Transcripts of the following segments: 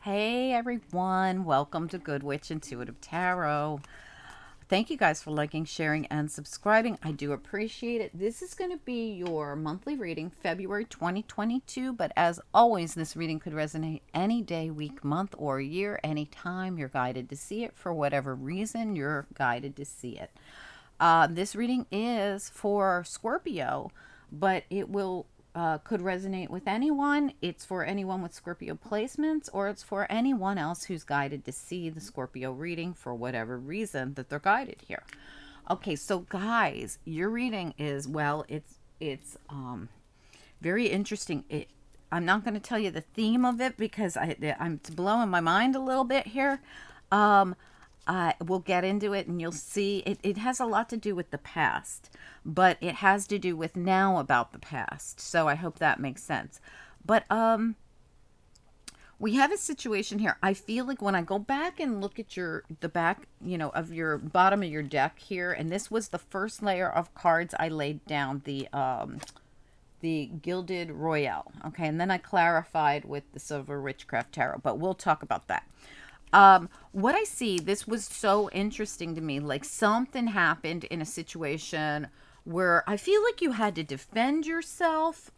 Hey everyone, welcome to Good Witch Intuitive Tarot. Thank you guys for liking, sharing, and subscribing. I do appreciate it. This is going to be your monthly reading, February 2022. But as always, this reading could resonate any day, week, month, or year, anytime you're guided to see it. For whatever reason, you're guided to see it. This reading is for Scorpio, but it will could resonate with anyone. It's for anyone with Scorpio placements, or it's for anyone else who's guided to see the Scorpio reading for whatever reason that they're guided here. Okay, so guys, your reading is, well, it's very interesting. I'm not going to tell you the theme of it because I'm blowing my mind a little bit here. Um, we'll get into it and you'll see it has a lot to do with the past, but it has to do with now about the past. So I hope that makes sense. But we have a situation here. I feel like when I go back and look at the back, of your bottom of your deck here, and this was the first layer of cards I laid down, the Gilded Royale. Okay, and then I clarified with the Silver Witchcraft Tarot, but we'll talk about that. What I see, this was so interesting to me. Like something happened in a situation where I feel like you had to defend yourself.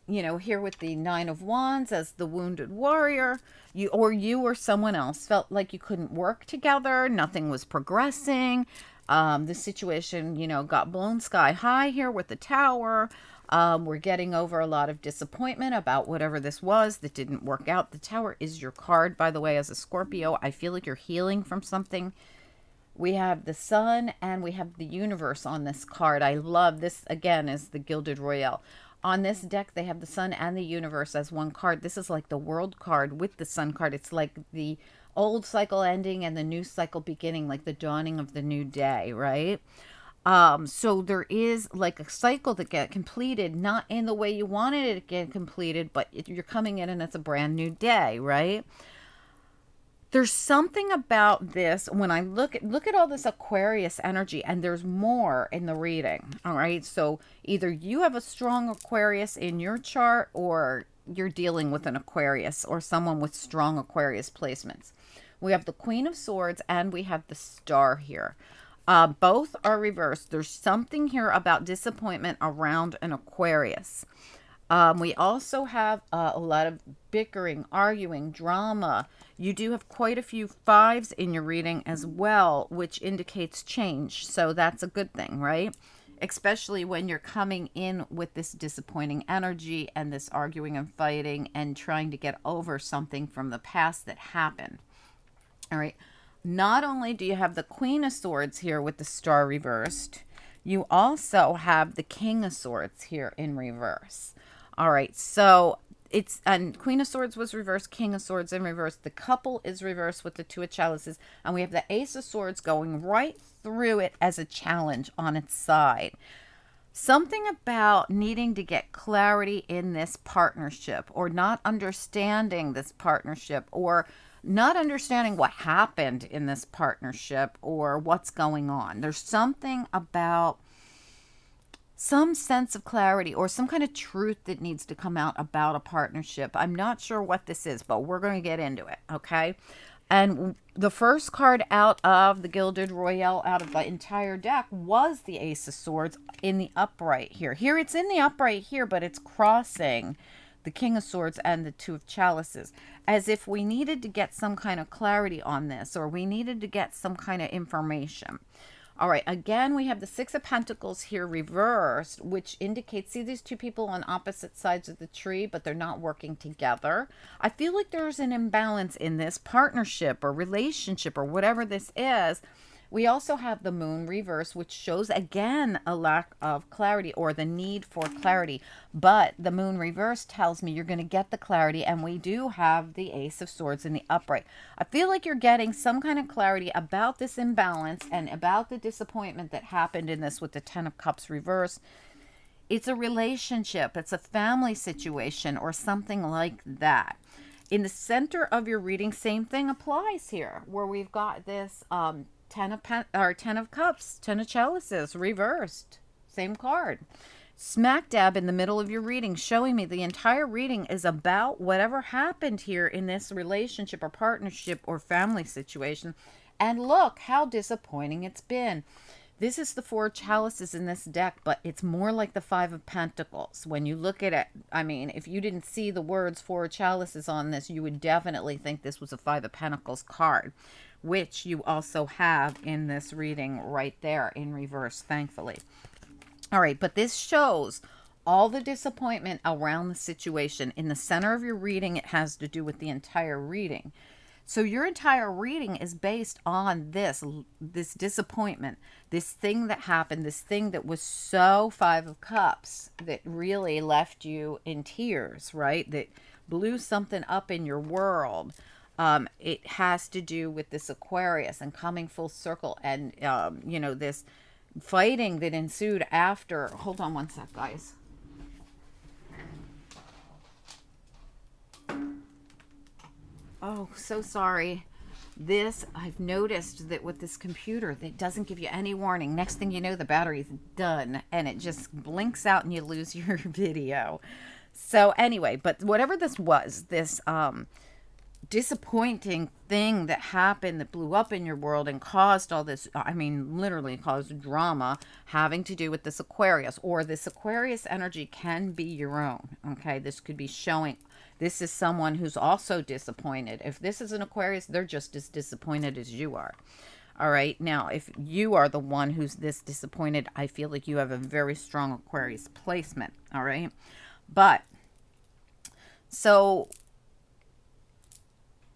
Here with the Nine of Wands as the wounded warrior, you or someone else felt like you couldn't work together. Nothing was progressing. The situation, got blown sky high here with the tower. We're getting over a lot of disappointment about whatever this was that didn't work out. The tower is your card, by the way, as a Scorpio. I feel like you're healing from something. We have the sun and we have the universe on this card. I love this, again, is the Gilded Royale. On this deck, they have the sun and the universe as one card. This is like the world card with the sun card. It's like the old cycle ending and the new cycle beginning, like the dawning of the new day, right? So there is like a cycle that get completed, not in the way you wanted it to get completed, but you're coming in and it's a brand new day, right? There's something about this when I look at all this Aquarius energy, and there's more in the reading. All right, so either you have a strong Aquarius in your chart, or you're dealing with an Aquarius or someone with strong Aquarius placements. We have the Queen of Swords and we have the Star here. Both are reversed. There's something here about disappointment around an Aquarius. We also have a lot of bickering, arguing, drama. You do have quite a few fives in your reading as well, which indicates change. So that's a good thing, right? Especially when you're coming in with this disappointing energy and this arguing and fighting and trying to get over something from the past that happened. All right. Not only do you have the Queen of Swords here with the Star reversed, you also have the King of Swords here in reverse. All right, so and Queen of Swords was reversed, King of Swords in reverse. The couple is reversed with the Two of Chalices, and we have the Ace of Swords going right through it as a challenge on its side. Something about needing to get clarity in this partnership, or not understanding this partnership, or not understanding what happened in this partnership or what's going on. There's something about some sense of clarity or some kind of truth that needs to come out about a partnership. I'm not sure what this is, but we're going to get into it, okay? And the first card out of the Gilded Royale, out of the entire deck, was the Ace of Swords in the upright here. Here it's in the upright here, but it's crossing the King of Swords and the Two of Chalices, as if we needed to get some kind of clarity on this, or we needed to get some kind of information. All right, again, we have the Six of Pentacles here reversed, which indicates, see these two people on opposite sides of the tree, but they're not working together. I feel like there's an imbalance in this partnership or relationship or whatever this is. We also have the Moon reverse, which shows, again, a lack of clarity or the need for clarity. But the Moon reverse tells me you're going to get the clarity, and we do have the Ace of Swords in the upright. I feel like you're getting some kind of clarity about this imbalance and about the disappointment that happened in this with the Ten of Cups reverse. It's a relationship. It's a family situation or something like that. In the center of your reading, same thing applies here, where we've got this Ten of Cups, Ten of Chalices reversed, same card. smack dab in the middle of your reading, showing me the entire reading is about whatever happened here in this relationship or partnership or family situation. And look how disappointing it's been. This is the Four of Chalices in this deck, but it's more like the Five of Pentacles. When you look at it, I mean, if you didn't see the words Four of Chalices on this, you would definitely think this was a Five of Pentacles card, which you also have in this reading right there in reverse, thankfully. All right, but this shows all the disappointment around the situation. In the center of your reading, it has to do with the entire reading. So your entire reading is based on this disappointment, this thing that happened, this thing that was so Five of Cups that really left you in tears, right? That blew something up in your world. It has to do with this Aquarius and coming full circle and, this fighting that ensued after. Hold on one sec, guys. Oh, so sorry. This, I've noticed that with this computer, that doesn't give you any warning. Next thing you know, the battery's done and it just blinks out and you lose your video. So anyway, but whatever this was, this disappointing thing that happened that blew up in your world and caused all this, I mean, literally caused drama having to do with this Aquarius, or this Aquarius energy can be your own. Okay, this could be showing. This is someone who's also disappointed. If this is an Aquarius, they're just as disappointed as you are. All right. Now, if you are the one who's this disappointed, I feel like you have a very strong Aquarius placement. All right. But so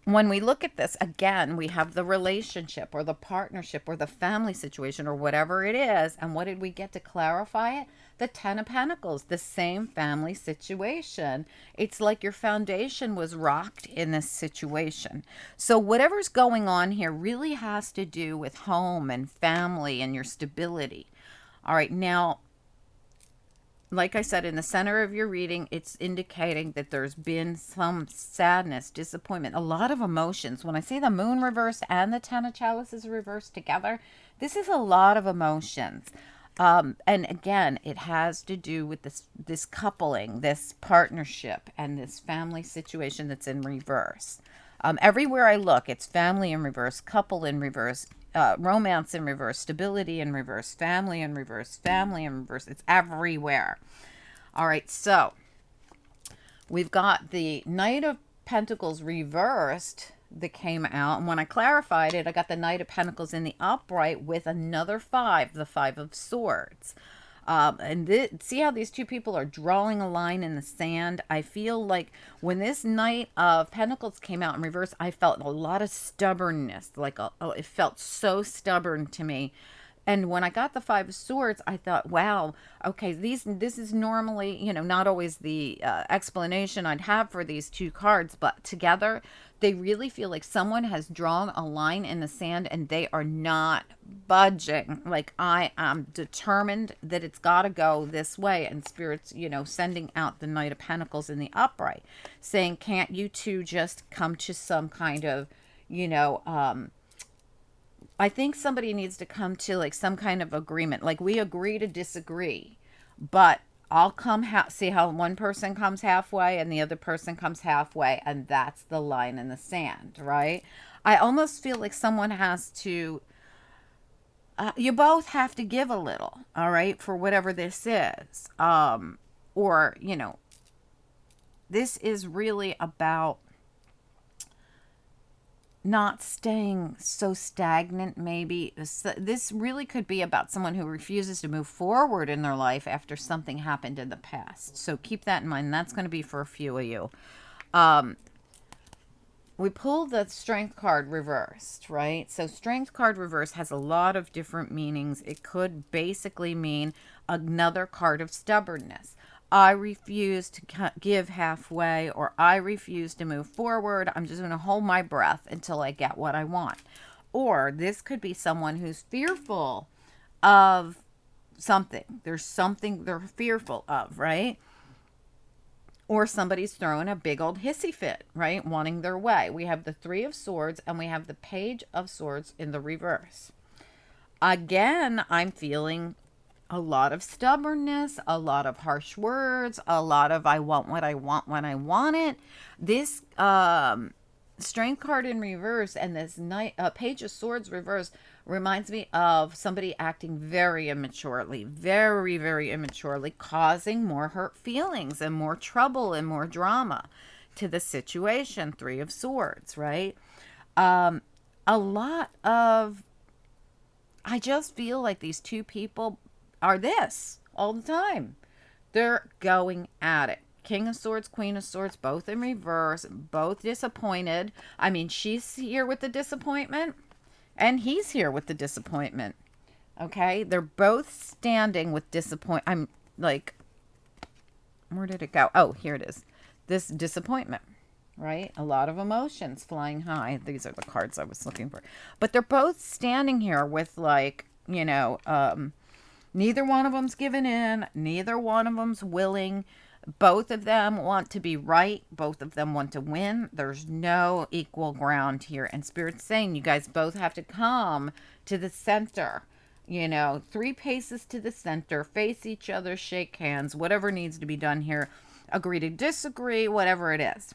when we look at this, again, we have the relationship or the partnership or the family situation or whatever it is. And what did we get to clarify it? The Ten of Pentacles, the same family situation. It's like your foundation was rocked in this situation. So whatever's going on here really has to do with home and family and your stability. All right, now, like I said, in the center of your reading, it's indicating that there's been some sadness, disappointment, a lot of emotions. When I say the Moon reversed and the Ten of Chalices reversed together, this is a lot of emotions. And again, it has to do with this coupling, this partnership, and this family situation that's in reverse. Everywhere I look, it's family in reverse, couple in reverse, romance in reverse, stability in reverse, family in reverse, family in reverse. It's everywhere. All right, so we've got the Knight of Pentacles reversed that came out. And when I clarified it, I got the Knight of Pentacles in the upright with another five, the Five of Swords. See how these two people are drawing a line in the sand? I feel like when this Knight of Pentacles came out in reverse, I felt a lot of stubbornness. It felt so stubborn to me. And when I got the Five of Swords, I thought, wow, okay, this is normally, not always the explanation I'd have for these two cards, but together they really feel like someone has drawn a line in the sand and they are not budging. Like, I am determined that it's got to go this way. And Spirit's, sending out the Knight of Pentacles in the upright, saying, can't you two just come to some kind of, I think somebody needs to come to like some kind of agreement. Like, we agree to disagree, but I'll come see how one person comes halfway and the other person comes halfway, and that's the line in the sand, right? I almost feel like someone has to, you both have to give a little, all right, for whatever this is. Or, this is really about not staying so stagnant. Maybe this really could be about someone who refuses to move forward in their life after something happened in the past. So keep that in mind. That's going to be for a few of you. We pulled the Strength card reversed, right? So Strength card reversed has a lot of different meanings. It could basically mean another card of stubbornness. I refuse to give halfway, or I refuse to move forward. I'm just going to hold my breath until I get what I want. Or this could be someone who's fearful of something. There's something they're fearful of, right? Or somebody's throwing a big old hissy fit, right? Wanting their way. We have the Three of Swords and we have the Page of Swords in the reverse. Again, I'm feeling a lot of stubbornness, a lot of harsh words, a lot of I want what I want when I want it. This strength card in reverse and this page of swords reverse reminds me of somebody acting very immaturely, very, very immaturely, causing more hurt feelings and more trouble and more drama to the situation. Three of Swords, right? A lot of, I just feel like these two people are this all the time. They're going at it. King of Swords, Queen of Swords, both in reverse, both disappointed. I mean, she's here with the disappointment, and he's here with the disappointment. Okay? They're both standing with disappointment. I'm like, where did it go? Oh, here it is. This disappointment, right? A lot of emotions flying high. These are the cards I was looking for. But they're both standing here with, like, neither one of them's given in. Neither one of them's willing. Both of them want to be right. Both of them want to win. There's no equal ground here. And Spirit's saying you guys both have to come to the center. 3 paces to the center. Face each other. Shake hands. Whatever needs to be done here. Agree to disagree. Whatever it is.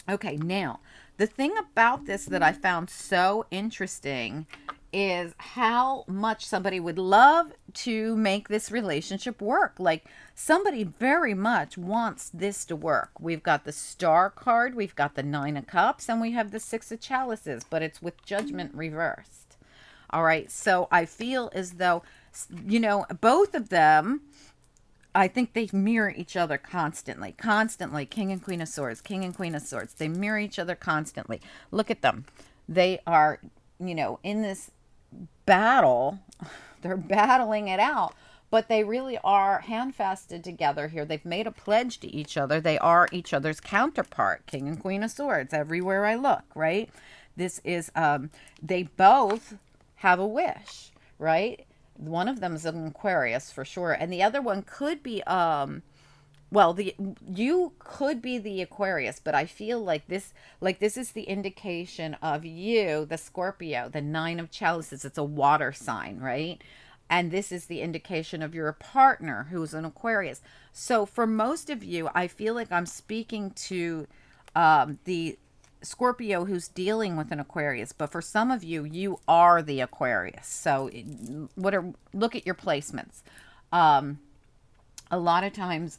Okay, now, the thing about this that I found so interesting is how much somebody would love to make this relationship work. Like, somebody very much wants this to work. We've got the Star card, we've got the 9 of Cups, and we have the 6 of Chalices, but it's with Judgment reversed. All right, so I feel as though, both of them, I think they mirror each other constantly. Constantly. King and Queen of Swords. King and Queen of Swords. They mirror each other constantly. Look at them. They are, in this battle. They're battling it out. But they really are handfasted together here. They've made a pledge to each other. They are each other's counterpart. King and Queen of Swords. Everywhere I look, right? This is, they both have a wish, right? One of them is an Aquarius for sure, and the other one could be you could be the Aquarius, but I feel like this is the indication of you, the Scorpio, the 9 of Chalices. It's a water sign, right? And this is the indication of your partner who's an Aquarius. So for most of you, I feel like I'm speaking to the Scorpio who's dealing with an Aquarius, but for some of you, you are the Aquarius. So look at your placements. A lot of times,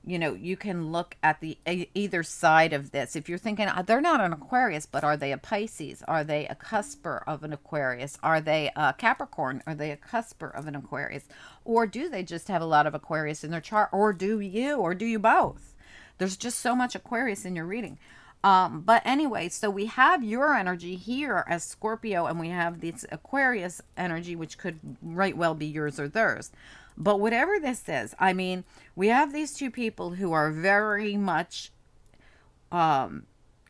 you can look at the either side of this. If you're thinking they're not an Aquarius, but are they a Pisces? Are they a cusper of an Aquarius? Are they a Capricorn? Are they a cusper of an Aquarius? Or do they just have a lot of Aquarius in their chart? Or do you both? There's just so much Aquarius in your reading. But anyway, so we have your energy here as Scorpio, and we have this Aquarius energy, which could right well be yours or theirs. But whatever this is, I mean, we have these two people who are very much, or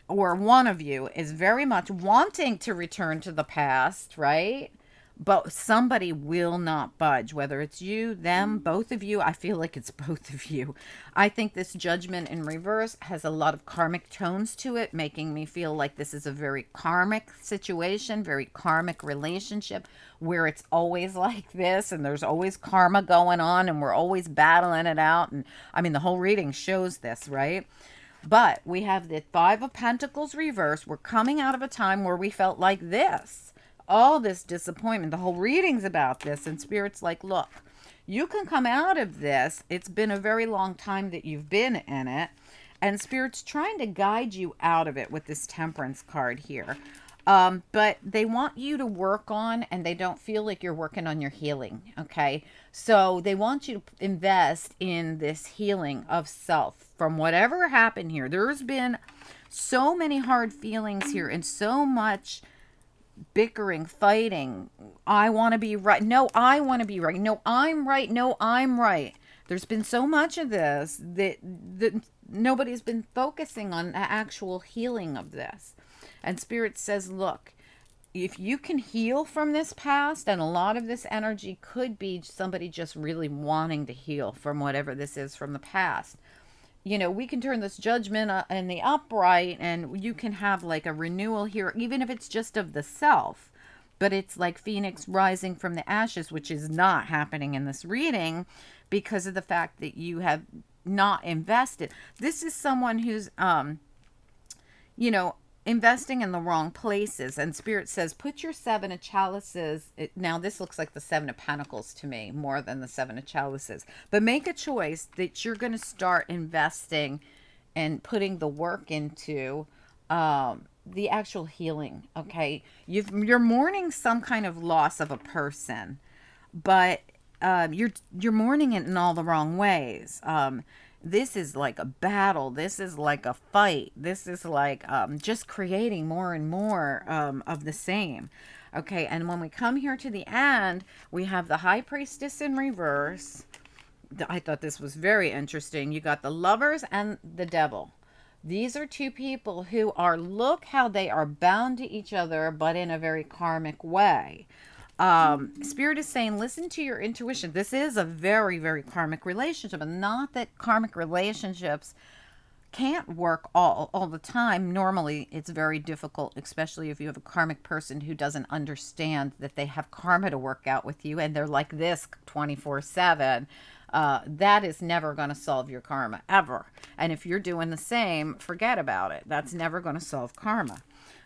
one of you is very much wanting to return to the past, right? But somebody will not budge, whether it's you, them, both of you. I feel like it's both of you. I think this Judgment in reverse has a lot of karmic tones to it, making me feel like this is a very karmic situation, very karmic relationship, where it's always like this and there's always karma going on and we're always battling it out. And I mean, the whole reading shows this, right? But we have the 5 of Pentacles reverse. We're coming out of a time where we felt like this. All this disappointment. The whole reading's about this. And Spirit's like, look, you can come out of this. It's been a very long time that you've been in it. And Spirit's trying to guide you out of it with this Temperance card here. But they want you to work on, and they don't feel like you're working on your healing. Okay. So they want you to invest in this healing of self from whatever happened here. There's been so many hard feelings here and so much bickering, fighting. I want to be right. No, I want to be right. No, I'm right. No, I'm right. There's been so much of this that nobody's been focusing on the actual healing of this. And Spirit says, look, if you can heal from this past, and a lot of this energy could be somebody just really wanting to heal from whatever this is from the past. We can turn this Judgment in the upright, and you can have like a renewal here, even if it's just of the self. but it's like Phoenix rising from the ashes, which is not happening in this reading because of the fact that you have not invested. This is someone who's, you know, investing in the wrong places. And Spirit says, put your seven of chalices. Now, this looks like the seven of pentacles to me more than the seven of chalices. But make a choice that you're going to start investing and putting the work into the actual healing. Okay. You're mourning some kind of loss of a person, but you're mourning it in all the wrong ways. This is like a battle. This is like a fight. This is like just creating more and more of the same. Okay, and when we come here to the end, we have the High Priestess in reverse. I thought this was very interesting. You got the Lovers and the Devil. These are two people who are, look how they are bound to each other, but in a very karmic way. Spirit is saying, listen to your intuition. This is a very, very karmic relationship, and not that karmic relationships can't work all the time. Normally, it's very difficult, especially if you have a karmic person who doesn't understand that they have karma to work out with you, and they're like this 24/7. That is never going to solve your karma, ever. And if you're doing the same, forget about it. That's never going to solve karma.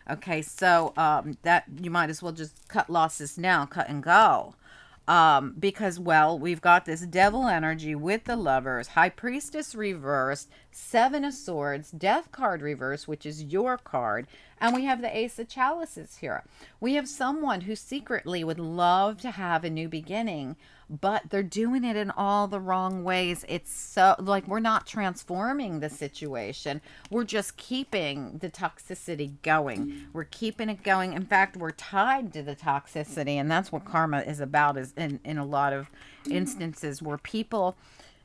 Okay, so that you might as well just cut losses now, cut and go. Because, well, we've got this devil energy with the Lovers, High Priestess reversed, Seven of Swords, Death card reversed, which is your card, and we have the Ace of Chalices here. We have someone who secretly would love to have a new beginning, but they're doing it in all the wrong ways. It's so, like, we're not transforming the situation. We're just keeping the toxicity going. We're keeping it going. In fact, we're tied to the toxicity, and that's what karma is about, is in a lot of instances where people,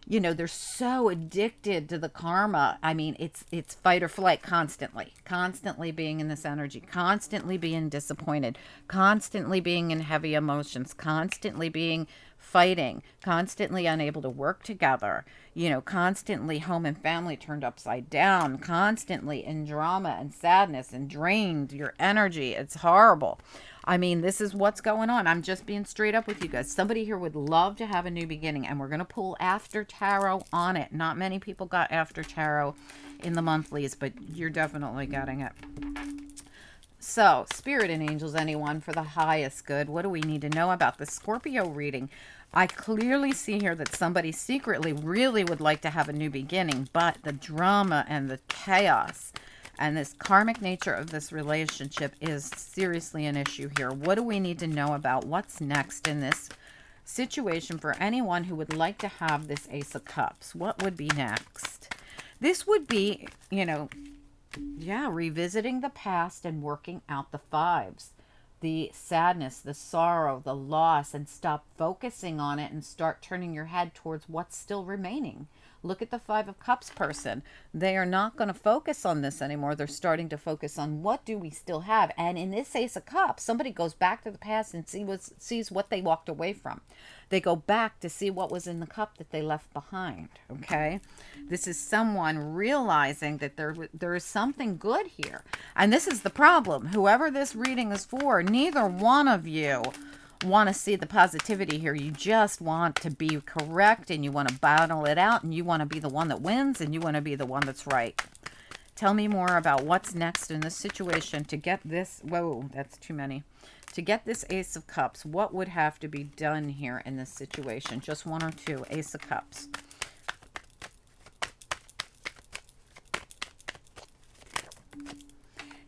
you know, they're so addicted to the karma. I mean, it's fight or flight constantly being in this energy, constantly being disappointed, constantly being in heavy emotions, constantly being fighting, constantly unable to work together, you know, constantly home and family turned upside down, constantly in drama and sadness and drained your energy. It's horrible. I mean, this is what's going on. I'm just being straight up with you guys. Somebody here would love to have a new beginning, and we're going to pull After Tarot on it. Not many people got After Tarot in the monthlies, but you're definitely getting it. So, Spirit and Angels, anyone, for the highest good. What do we need to know about the Scorpio reading? I clearly see here that somebody secretly really would like to have a new beginning, but the drama and the chaos and this karmic nature of this relationship is seriously an issue here. What do we need to know about what's next in this situation for anyone who would like to have this Ace of Cups? What would be next? This would be, you know, yeah, revisiting the past and working out the fives. The sadness, the sorrow, the loss, and stop focusing on it and start turning your head towards what's still remaining. Look at the Five of Cups person. They are not going to focus on this anymore. They're starting to focus on what do we still have. And in this Ace of Cups, somebody goes back to the past and sees what they walked away from. They go back to see what was in the cup that they left behind, okay? This is someone realizing that there is something good here. And this is the problem. Whoever this reading is for, neither one of you want to see the positivity here. You just want to be correct, and you want to battle it out, and you want to be the one that wins, and you want to be the one that's right. Tell me more about what's next in this situation to get this. Whoa, that's too many. To get this Ace of Cups, what would have to be done here in this situation? Just one or two. Ace of Cups.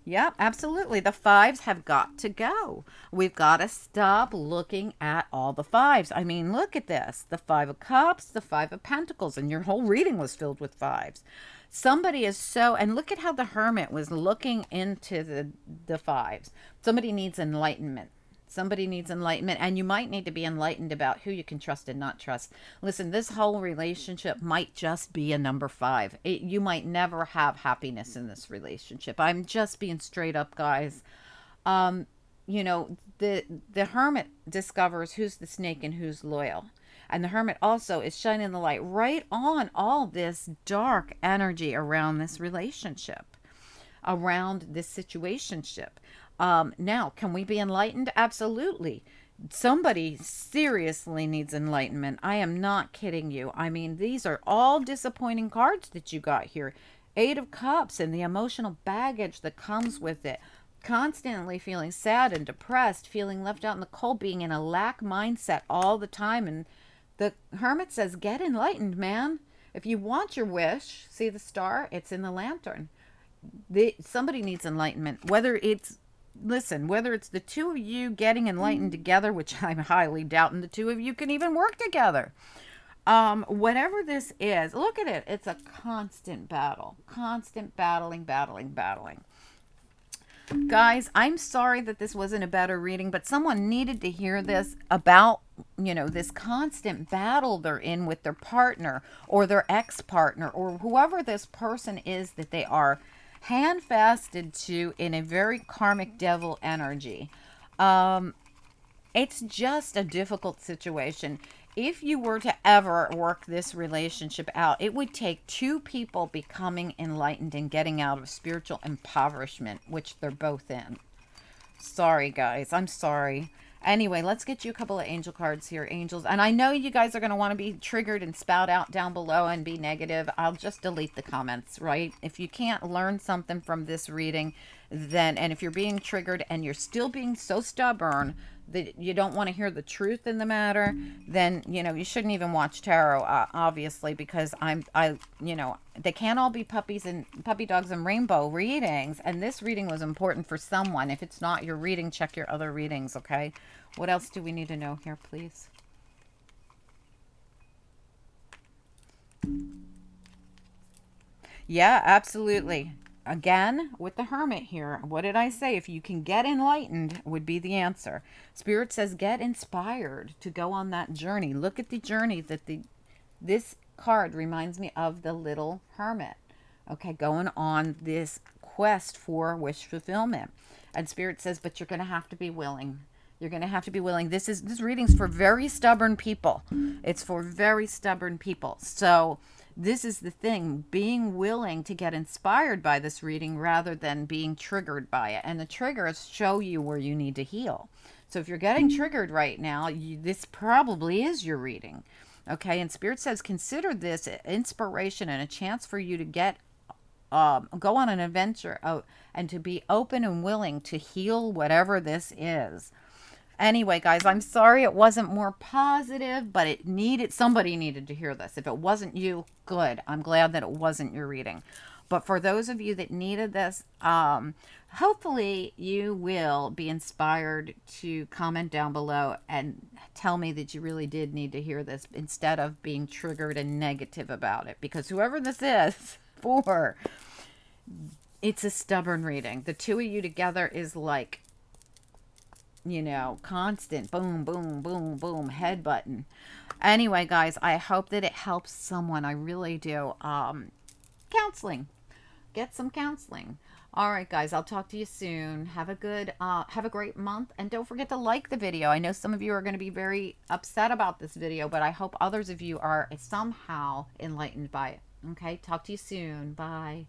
Yeah, absolutely. The fives have got to go. We've got to stop looking at all the fives. I mean, look at this. The Five of Cups, the Five of Pentacles, and your whole reading was filled with fives. Somebody is so, and look at how the Hermit was looking into the fives. Somebody needs enlightenment. Somebody needs enlightenment, and you might need to be enlightened about who you can trust and not trust. Listen, this whole relationship might just be a number five. You might never have happiness in this relationship. I'm just being straight up, guys. You know, the Hermit discovers who's the snake and who's loyal. And the Hermit also is shining the light right on all this dark energy around this relationship, around this situationship. Now, can we be enlightened? Absolutely. Somebody seriously needs enlightenment. I am not kidding you. I mean, these are all disappointing cards that you got here. Eight of Cups and the emotional baggage that comes with it. Constantly feeling sad and depressed, feeling left out in the cold, being in a lack mindset all the time. And the Hermit says, get enlightened, man. If you want your wish, see the star? It's in the lantern. Somebody needs enlightenment. Whether it's the two of you getting enlightened together, which I'm highly doubting the two of you can even work together. Whatever this is, look at it. It's a constant battle. Constant battling. Guys, I'm sorry that this wasn't a better reading, but someone needed to hear this about, this constant battle they're in with their partner or their ex-partner or whoever this person is that they are handfasted to in a very karmic devil energy. It's just a difficult situation. If you were to ever work this relationship out, it would take two people becoming enlightened and getting out of spiritual impoverishment, which they're both in. Sorry, guys. I'm sorry. Anyway, let's get you a couple of angel cards here, angels. And I know you guys are going to want to be triggered and spout out down below and be negative. I'll just delete the comments, right? If you can't learn something from this reading, and if you're being triggered and you're still being so stubborn that you don't want to hear the truth in the matter, then, you shouldn't even watch tarot, obviously, because they can't all be puppy dogs and rainbow readings. And this reading was important for someone. If it's not your reading, check your other readings, okay? What else do we need to know here, please? Yeah, absolutely. Again, with the Hermit here, what did I say? If you can get enlightened would be the answer. Spirit says get inspired to go on that journey. Look at the journey that this card reminds me of the little hermit. Okay, going on this quest for wish fulfillment. And Spirit says, but you're going to have to be willing. You're going to have to be willing. This reading's for very stubborn people. It's for very stubborn people. So this is the thing, being willing to get inspired by this reading rather than being triggered by it. And the triggers show you where you need to heal. So if you're getting triggered right now, this probably is your reading. Okay, and Spirit says consider this inspiration and a chance for you to go on an adventure and to be open and willing to heal whatever this is. Anyway, guys, I'm sorry it wasn't more positive, but somebody needed to hear this. If it wasn't you, good. I'm glad that it wasn't your reading. But for those of you that needed this, hopefully you will be inspired to comment down below and tell me that you really did need to hear this instead of being triggered and negative about it. Because whoever this is for, it's a stubborn reading. The two of you together is like, constant boom, boom, boom, boom, head button. Anyway, guys, I hope that it helps someone. I really do. Counseling. Get some counseling. All right, guys, I'll talk to you soon. Have a great month. And don't forget to like the video. I know some of you are going to be very upset about this video, but I hope others of you are somehow enlightened by it. Okay, talk to you soon. Bye.